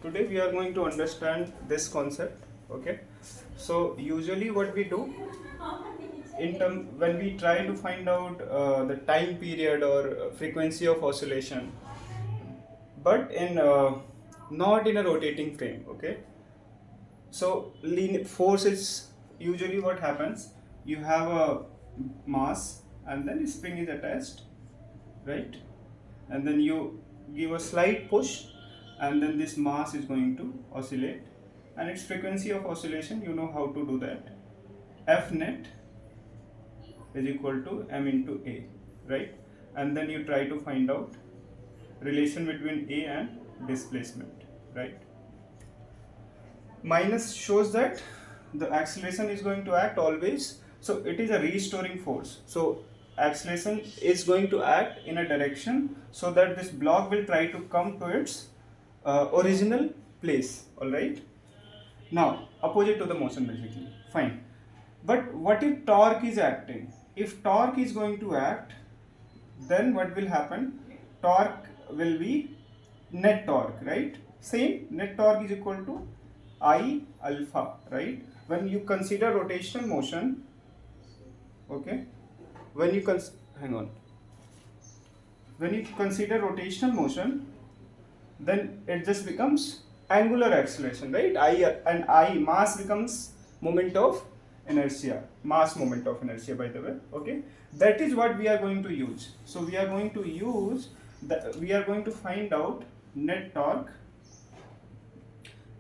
today we are going to understand this concept. Okay, so usually what we do in term when we try to find out the time period or frequency of oscillation, but in not in a rotating frame. Okay, so force is usually what happens. You have a mass and then a spring is attached, right? And then you give a slight push and then this mass is going to oscillate, and its frequency of oscillation, you know how to do that. F net is equal to m into a, right? And then you try to find out relation between a and displacement, right? Minus shows that the acceleration is going to act always, so it is a restoring force. So acceleration is going to act in a direction so that this block will try to come to its original place. All right, now opposite to the motion basically, fine. But what if torque is acting? If torque is going to act, then what will happen? Torque will be net torque, right? Same, net torque is equal to I alpha, right? When you consider rotational motion, okay, when you hang on, when you consider rotational motion, then it just becomes angular acceleration, right? I mass becomes moment of inertia, mass moment of inertia, by the way. Okay, that is what we are going to use. So we are going to use we are going to find out net torque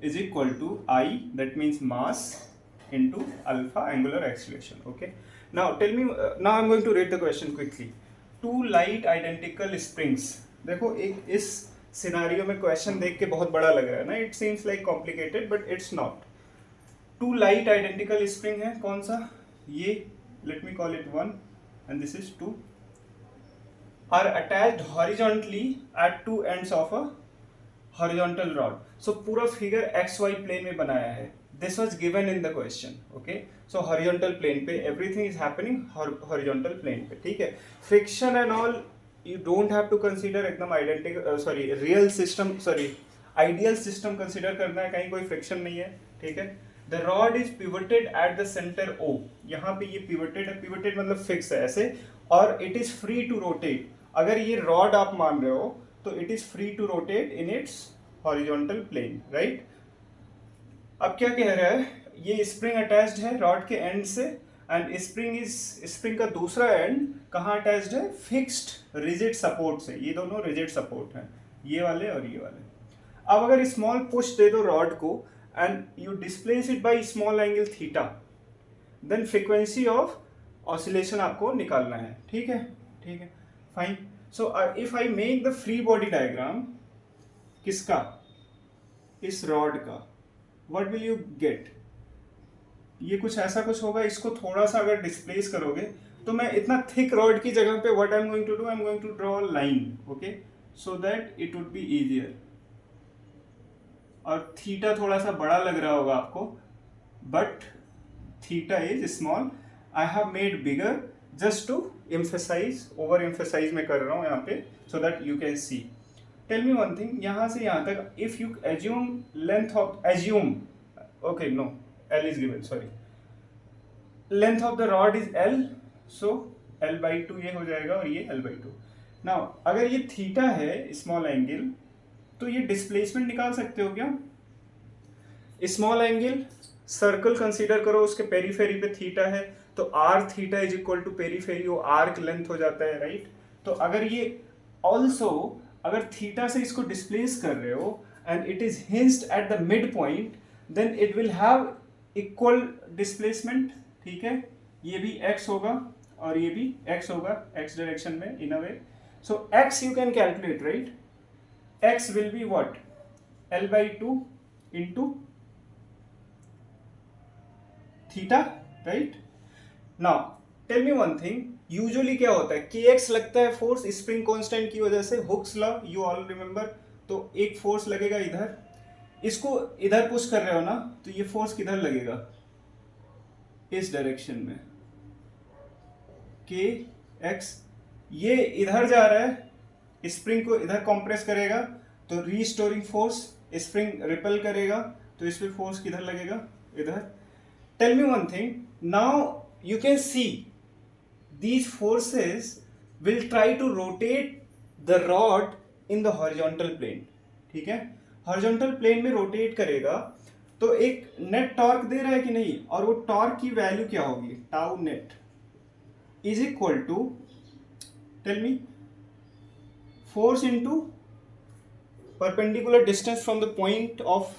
is equal to I, that means mass, into alpha, angular acceleration. Okay, now tell me, now I'm going to read the question quickly. Two light identical springs. देखो एक इस scenario में question देख के बहुत बड़ा लग रहा है ना, it seems like complicated but it's not. Two light identical spring है, कौन सा? ये, let me call it 1 and this is 2, are attached horizontally at two ends of a horizontal rod. So पूरा फिगर XY प्लेन में बनाया है. This was given in the question. Okay, so horizontal plane पे everything is happening horizontal plane पे, ठीक है. Friction and all you don't have to consider, एकदम identical real system, ideal system consider करना है, कहीं कोई friction नहीं है, ठीक है. The rod is pivoted at the center O. यहाँ पे ये pivoted है, pivoted मतलब fix है ऐसे, और it is free to rotate. अगर ये rod आप मान रहे हो तो it is free to rotate in its horizontal plane, right? अब क्या कह रहा है, ये स्प्रिंग अटैच्ड है रॉड के एंड से, एंड स्प्रिंग का दूसरा एंड कहाँ अटैच्ड है? फिक्स्ड रिजिड सपोर्ट से. ये दोनों रिजिड सपोर्ट हैं, ये वाले और ये वाले. अब अगर स्मॉल पुश दे दो रॉड को and you displace it by small angle theta, then frequency of oscillation आपको निकालना है. ठीक है, ठीक है, fine. So if I make the free body diagram, किसका? इस रॉड का, व्हाट विल यू गेट? ये कुछ ऐसा कुछ होगा. इसको थोड़ा सा अगर डिस्प्लेस करोगे तो मैं इतना थिक रॉड की जगह पे what I am going to do, I am going to draw line, okay, so that it would be easier. और थीटा थोड़ा सा बड़ा लग रहा होगा आपको, but theta is small. I have made bigger just to emphasize, over emphasize मैं कर रहा हूँ यहाँ पे, so that you can see. Tell me one thing, यहाँ से यहाँ तक if you assume length of, assume, okay, no, L is given, sorry, length of the rod is L, so L/2 ये हो जाएगा और ये L/2. नाउ अगर ये थीटा है स्मॉल एंगल, तो ये डिस्प्लेसमेंट निकाल सकते हो क्या? स्मॉल एंगल सर्कल कंसीडर करो, उसके पेरीफेरी पे थीटा है, तो r theta is equal to periphery, वो आर्क लेंथ हो जाता है, राइट? तो अगर ये ऑल्सो अगर थीटा से इसको डिस्प्लेस कर रहे हो and it is hinged at the mid point, then it will have equal displacement. ठीक है, ये भी x होगा और ये भी x होगा, x डायरेक्शन में in a way. So x you can calculate, right? x will be what? L/2 into theta, right? Now tell me one thing, usually क्या होता है, kx लगता है फोर्स स्प्रिंग कांस्टेंट की वजह से, Hooke's law you all remember. तो एक फोर्स लगेगा इधर, इसको इधर पुश कर रहे हो ना, तो ये फोर्स किधर लगेगा? इस डायरेक्शन में, kx. ये इधर जा रहा है, स्प्रिंग को इधर कंप्रेस करेगा, तो रीस्टोरिंग फोर्स स्प्रिंग रिपेल करेगा तो इस पे फोर्स किधर लगेगा, इधर. Tell me one thing, now you can see these forces will try to rotate the rod in the horizontal plane. ठीक है, हॉरिजॉन्टल प्लेन में रोटेट करेगा तो एक नेट टॉर्क दे रहा है कि नहीं, और वो टॉर्क की वैल्यू क्या होगी, tau net is equal to, tell me, force into perpendicular distance from the point of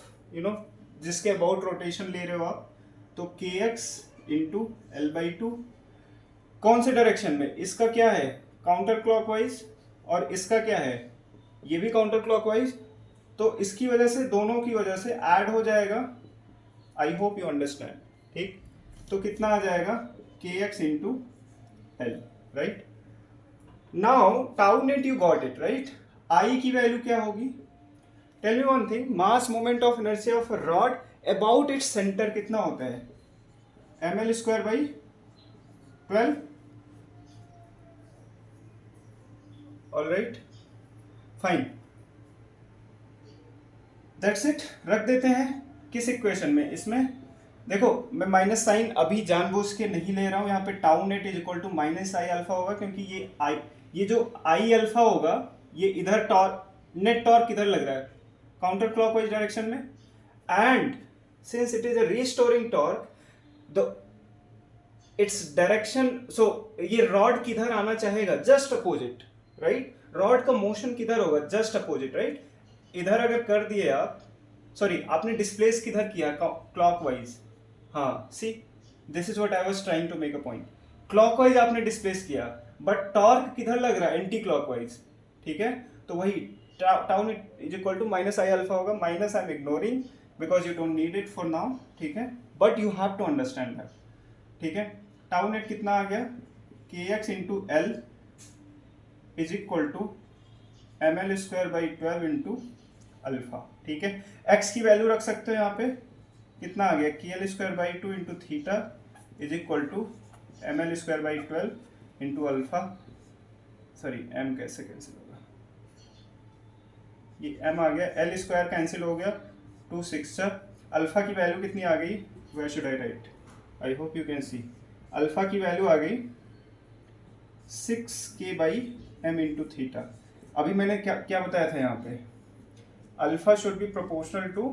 जिसके अबाउट रोटेशन ले रहे हो आप, तो k x into L by two. कौन से डायरेक्शन में, इसका क्या है काउंटर क्लॉकवाइज और इसका क्या है ये भी काउंटर क्लॉकवाइज, तो इसकी वजह से दोनों की वजह से ऐड हो जाएगा. I hope you understand. ठीक, तो कितना आ जाएगा के x into L, right. Now tau net you got it, right. I की वैल्यू क्या होगी, tell me one thing, mass moment of inertia of rod about its centre कितना होता है, M L square by 12. Alright, fine, that's it. रख देते हैं किस इक्वेशन में, इसमें देखो मैं माइनस साइन अभी जानबूझ के नहीं ले रहा हूं, यहाँ पे tau net is equal to minus I alpha होगा, क्योंकि ये जो आई अल्फा होगा ये इधर टॉर्क, नेट टॉर्क किधर लग रहा है, काउंटर क्लॉकवाइज डायरेक्शन में, and since it is a restoring torque the its direction, so ये रॉड किधर आना चाहेगा, जस्ट अपोजिट, राइट. रॉड का मोशन किधर होगा, जस्ट अपोजिट, राइट. इधर अगर कर दिए आप, सॉरी आपने डिस्प्लेस किधर किया, क्लॉकवाइज. हाँ, see this is what I was trying to make a point. Clockwise आपने डिस्प्लेस किया, बट टॉर्क किधर लग रहा है, एंटी क्लॉकवाइज. ठीक है, तो वही tau net is equal to minus I alpha होगा. Minus I am ignoring because you don't need it for now. ठीक है, but you have to understand that. ठीक है, टाउ नेट कितना आ गया, k x into l is equal to m L square by 12 into alpha. ठीक है, x की वैल्यू रख सकते हो यहाँ पे, कितना आ गया, k L square by 2 into theta is equal to m L square by 12 into alpha. Sorry m कैसे कैंसिल होगा, ये एम आ गया, एल स्क्वायर कैंसिल हो गया, 2 6 अल्फा की वैल्यू कितनी आ गई, where should I write, I hope you can see. Alpha की वैल्यू आ गई 6k by M into theta. अभी मैंने क्या बताया था यहाँ पे, alpha should be proportional to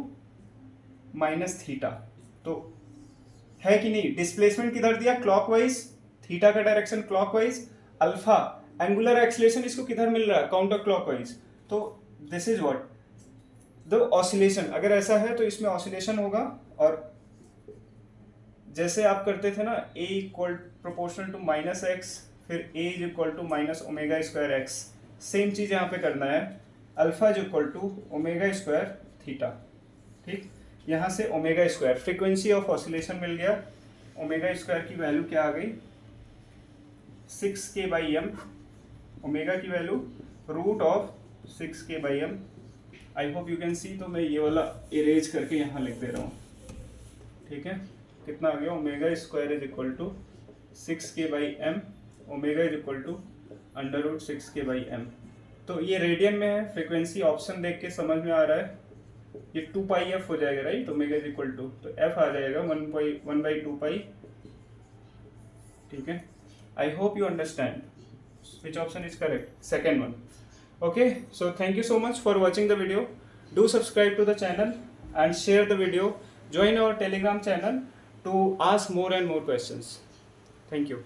minus theta. तो है कि नहीं, डिस्प्लेसमेंट किधर दिया, क्लॉकवाइज, थीटा का direction clockwise, alpha angular acceleration इसको किधर मिल रहा है, काउंटर क्लॉकवाइज. तो this is what the oscillation. अगर ऐसा है तो इसमें ऑसिलेशन होगा, और जैसे आप करते थे ना a equal proportional to minus x, फिर a is equal to minus omega square x, same चीज यहाँ पे करना है, alpha is equal to omega square theta. ठीक, यहाँ से omega square frequency of oscillation मिल गया, ओमेगा स्क्वायर की वैल्यू क्या आ गई, 6k बाई एम, ओमेगा की value root of 6k by m. I hope you can see. तो मैं ये वाला इरेज करके यहाँ लिख दे रहा हूँ. ठीक है, कितना आ गया, omega square is equal to 6k by m, omega is equal to under root 6k by m. तो ये रेडियन में है, फ्रीक्वेंसी ऑप्शन देख के समझ में आ रहा है, ये 2 पाई एफ हो जाएगा, right. Omega is equal to, तो एफ आ जाएगा 1 बाई 2 पाई. ठीक है, I hope you understand which option is correct, second one. Okay, so thank you so much for watching the video. Do subscribe to the channel and share the video. Join our Telegram channel to ask more and more questions. Thank you.